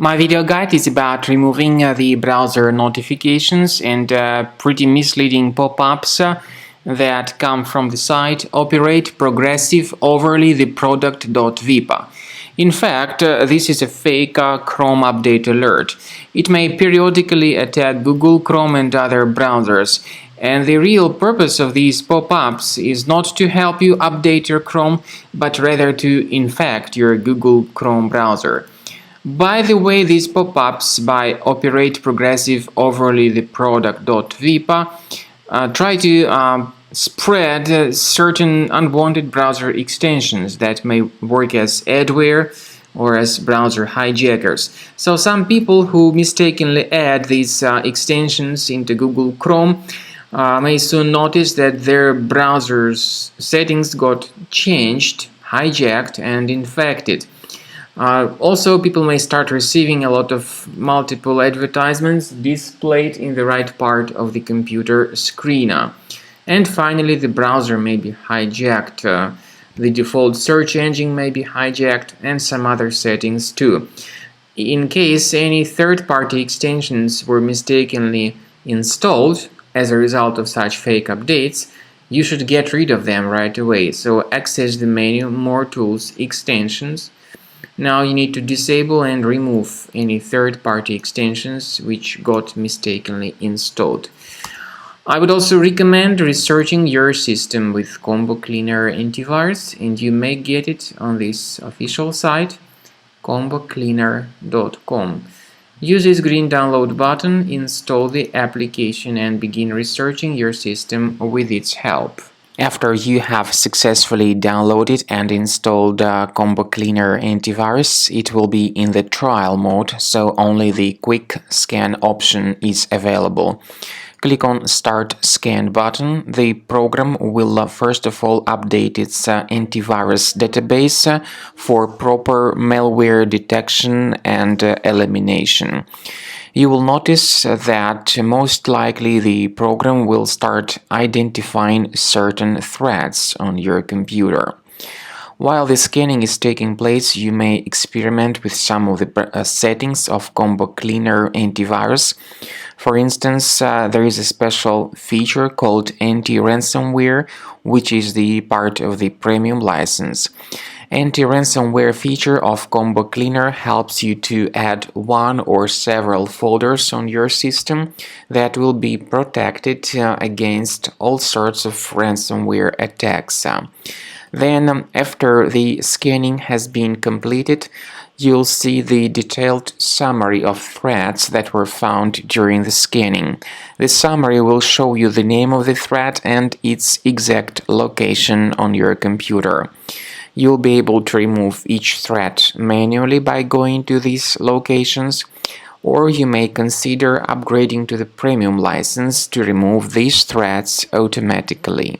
My video guide is about removing the browser notifications and pretty misleading pop-ups that come from the site OIperateprogressiveoverlytheproduct.vip. In fact, this is a fake Chrome update alert. It may periodically attack Google Chrome and other browsers, and the real purpose of these pop-ups is not to help you update your Chrome, but rather to infect your Google Chrome browser. By the way, these pop-ups by OIperateprogressiveoverlytheproduct.vip try to spread certain unwanted browser extensions that may work as adware or as browser hijackers. So some people who mistakenly add these extensions into Google Chrome may soon notice that their browser's settings got changed, hijacked, and infected. Also, people may start receiving a lot of multiple advertisements displayed in the right part of the computer screen. And finally, the browser may be hijacked. The default search engine may be hijacked, and some other settings too. In case any third-party extensions were mistakenly installed as a result of such fake updates, you should get rid of them right away. So access the menu, More Tools, Extensions. Now you need to disable and remove any third-party extensions which got mistakenly installed. I would also recommend researching your system with Combo Cleaner Antivirus, and you may get it on this official site, combocleaner.com. Use this green download button, install the application, and begin researching your system with its help. After you have successfully downloaded and installed Combo Cleaner Antivirus, it will be in the trial mode, so only the quick scan option is available. Click on Start Scan button. The program will first of all update its antivirus database for proper malware detection and elimination. You will notice that most likely the program will start identifying certain threats on your computer. While the scanning is taking place, you may experiment with some of the settings of Combo Cleaner Antivirus. For instance, there is a special feature called anti-ransomware, which is the part of the premium license. Anti-ransomware feature of Combo Cleaner helps you to add one or several folders on your system that will be protected against all sorts of ransomware attacks. Then, after the scanning has been completed, you'll see the detailed summary of threats that were found during the scanning. The summary will show you the name of the threat and its exact location on your computer. You'll be able to remove each threat manually by going to these locations, or you may consider upgrading to the premium license to remove these threats automatically.